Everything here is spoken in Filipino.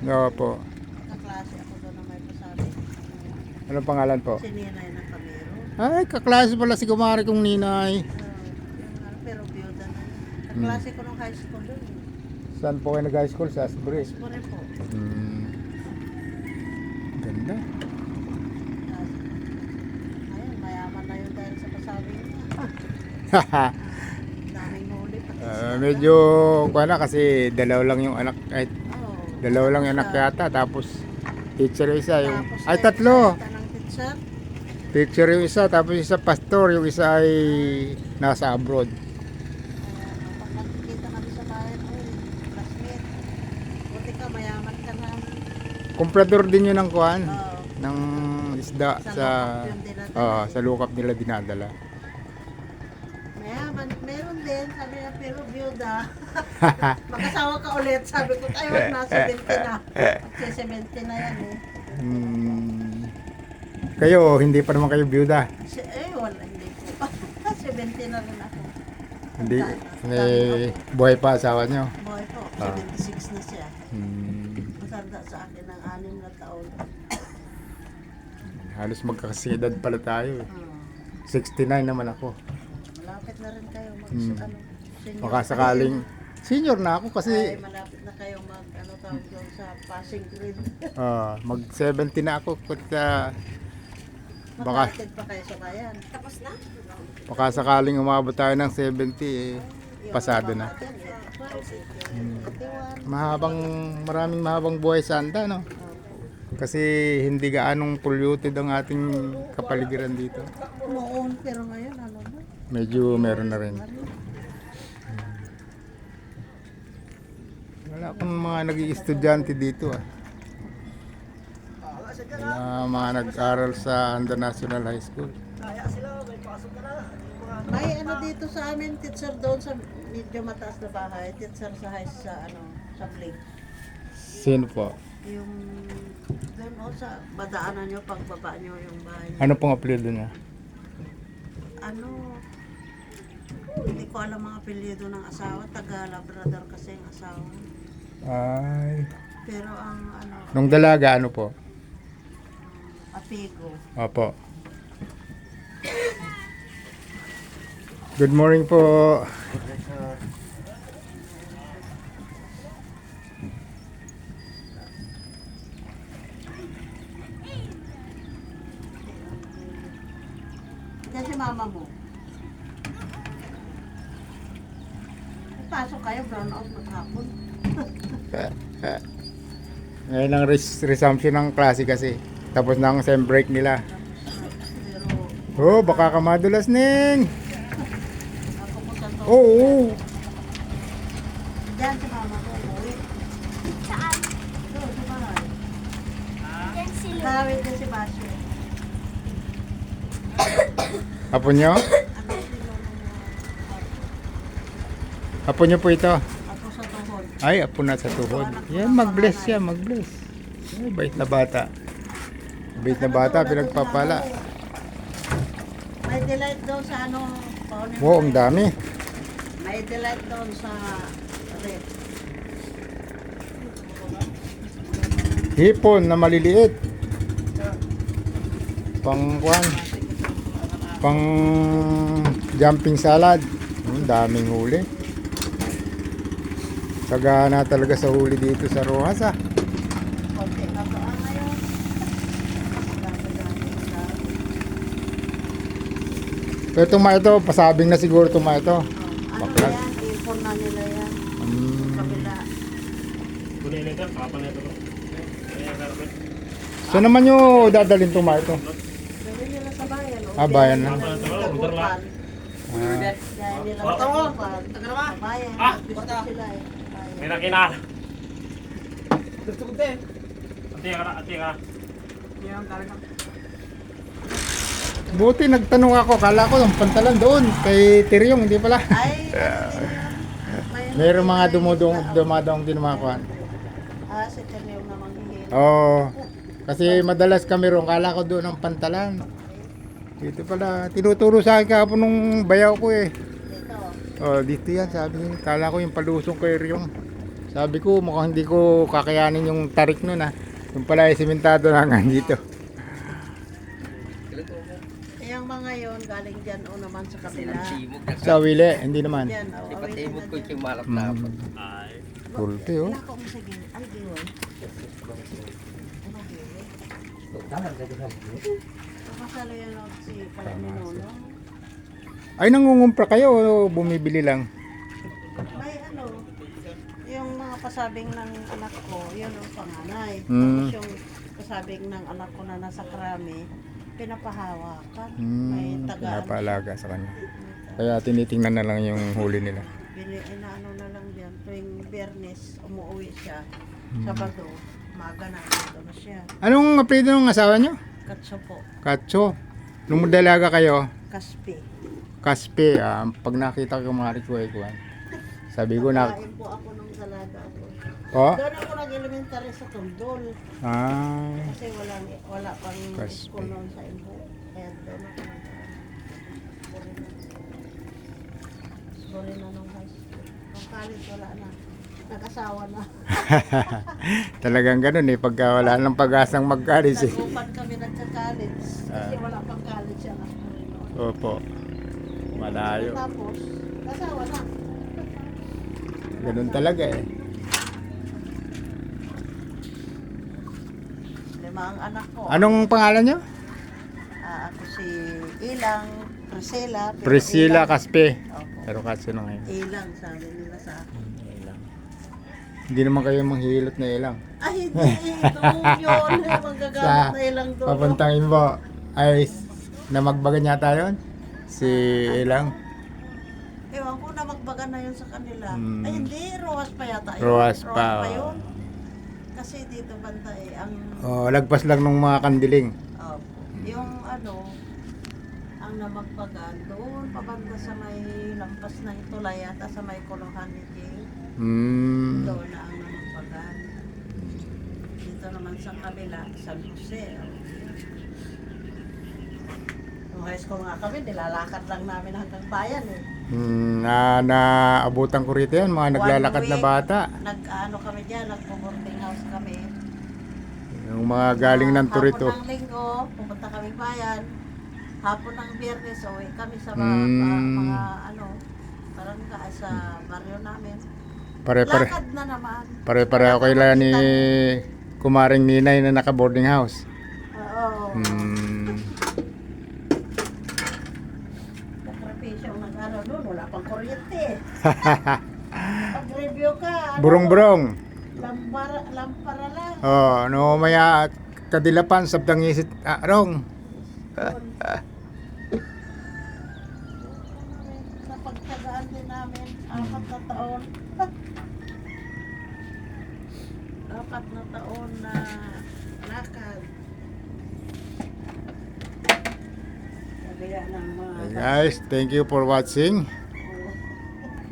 Opo. Kaklase ako doon na may pasabi. Anong pangalan po? Si Ninay ng Camero. Ay, kaklase pala si kumari kong ninay. Pero biyuda na yun. Kaklase ko nung high school doon. Saan po kayo nag-high school? Sa Asbury. Gusto rin po. Ganda. Ayun, mayaman na yun dahil sa pasabi niya. Daming huli pati Medyo kuha na kasi dalaw lang yung anak. Ay, dalaw lang yung anak yata. Tapos teacher yung isa. Yung, ay, tatlo. Teacher. Teacher yung isa. Tapos isa pastor. Yung isa ay nasa abroad. Pag nakikita kami sa bayan, classmate. Buti ka, mayaman ka na. Komprador din yun ng kuhan. Oo. Ng isda sa sa lukap nila dinadala. Mayaman, meron din, sabi niya, pero biyuda. Makasawa ka ulit, sabi ko, tayo na, 70 na. Kasi 70 na yan eh. Kayo, hindi pa naman kayo byuda. Wala, hindi po. 70 na rin ako. Hindi, may buhay pa asawa nyo. Boy po, 76 na siya. Matanda sa akin ng 6 na taon. Halos magkakasidad pala tayo. 69 naman ako. Malapit na rin kayo senior. Baka sakaling senior na ako kasi Ay, malapit na kayo tawag doon sa passing grade. mag 70 na ako. Baka Magkakatid pa kayo sa bayan. Tapos na? baka sakaling umabot tayo ng 70 pasado na. Maraming mahabang buhay sa anda, no? Kasi hindi gaanong polluted ang ating kapaligiran dito. Noon, pero ngayon, ano na? Medyo meron na rin. Wala akong mga nag-i-estudyante dito mga nag-aral sa Anda National High School. May dito sa amin, teacher doon sa medyo mataas na bahay, teacher sa sa Blake. Sino po? Yung doon sa badaanan nyo, pagbaba nyo yung bahay nyo. Ano pong apelyido niya? Hindi ko alam mga apelyido ng asawa, taga Labrador kasi ang asawa. Ay. Pero Nung dalaga, ano po? Apigo. Opo. Good morning po. Diyan si mama mo. Pasok kayo, brown out maghapon. Ngayon ang resumption ng klase kasi. Tapos na ang sem break nila. Pero, Baka ka madulas, Ning. ako po sa to. Oo. Diyan si mama mo, uwi. Saan? Doon, sa bahay. Yan sila. Tawid din si Basyo. Apo nyo? Apo nyo po ito. Ako sa tuhod. Ay, apo na sa tuhod. Yan, mag-bless siya, mag-bless. Ay, bait na bata. Bait na bata, pinagpapala. May delight doon sa paunin Wow, ang dami. May delight doon sa red. Hipon na maliliit. Pang jumping salad. Daming huli. Sagana talaga sa huli dito sa Rojas Konti na to ngayon. Pero itong ito, pasabing na siguro itong ito. Bakla. Yan? Ipon na nila yan. Kabila. So naman nyo dadalhin itong ito. Pwede nila sa bayan. Bayan na. Dahil nila sa bayan. Gusto sila eh. Kina kina. Ati ka. Buti nagtanong ako, kala ko yung pantalan doon kay Tiryong, hindi pala. Ay, Meron mga dumadong din mga kuhan. si Tanyong namang hihil. Oo. Kasi madalas kami ron, kala ko doon ang pantalan. Dito pala, tinuturo sa akin kahapon nung bayaw ko eh. Dito. Oh, dito yan, sabi niya. Kala ko yung palusong kay Ryong. Sabi ko, mukhang hindi ko kakayanin yung tarik nun ah. Yung pala ay simentado na hanggang dito. Yung mga yon galing dyan o naman sa kabila. Sa Wile, hindi naman. Dyan, o. Ipatimog ko yung malap Mm. dapat. Ay. Pulpe oh. Wala ko sa gilid. Ay, giwan. Ano gilid? Nakasalo yan o si Palomino. Ay, nangungumpra kayo o bumibili lang? May ano, yung mga pasabing ng anak ko, yun ang panganay. Mm. Tapos yung pasabing ng anak ko na nasa Krami, pinapahawakan. May tagaan. Pinapaalaga sa kanya. Kaya tinitingnan na lang yung huli nila. Inaano na lang diyan tuwing Biyernes umuwi siya. Sabado, maga na dito na siya. Anong apelyido ng asawa nyo? Katso po, Katso. Nung dalaga kayo, Kaspi. Kaspe, pag nakita ko mga rikuay ko, sabi ko na, Kain po ako nung dalaga ako. oh, Doon ako nag-elementary sa Tundol. Kasi wala pang Kaspi. school noon sa Imbo. Kaya doon ako Sorry na nung high school. Nung college wala na. Nag-asawa na. talagang ganun eh, pagka wala ng pag-asang mag-college eh. Nag-upan kami nagka-college. Kasi wala pang college yan. Opo, malayo. Tapos, asawa na. Ganun talaga eh. 5 ang anak ko. Anong pangalan nyo? Ako si Ilang, Priscilla. pero Priscilla Ilang. Kaspe. Opo. Pero kasi na ngayon. Ilang, sabi nila sa akin. Hindi naman kayo manghihilot na ilang. Ay, hindi. Doon yun. Magagamit na ilang doon. Papuntang Imbo ay na magbagan yata yun. Si Ilang. Ewan ko na magbaga na yun sa kanila. Hmm. Ay, hindi. Rojas pa yata yun. Rojas pa, yun. Kasi dito banda ang... Oh, lagpas lang ng mga kandiling. Yung ano, ang namagbagan doon, pabanda sa may lampas ng tulay yata sa may kulungan ni Jay. Doon na ang namagbagan. Dito naman sa kabila, San Jose. Nung high school nga kami, nilalakad lang namin hanggang bayan eh. Naabutan ko rito yan, mga naglalakad na One week, bata. Nag-ano kami dyan, nagpo-boarding house kami. Yung mga galing ng Torito. Hapon ng linggo, pupunta kami bayan. Hapon ng Biyernes, uwi kami sa mga ano, barangay sa baryo namin. Pare-pare. Lakad na naman. Pare-pareho kayo ni kumaring Ninay na naka-boarding house. Oo. Hmm. Sakripisyo ng araw doon, wala pang kuryente. Pag-review ka, ano, Burong-burong. lampara lang. Oh, no maya kadilapan sabdang isit arong. Napagtagaan din namin, 4 na taon. 4 na taon na lakad. Kabila ng mga... Hey guys, thank you for watching.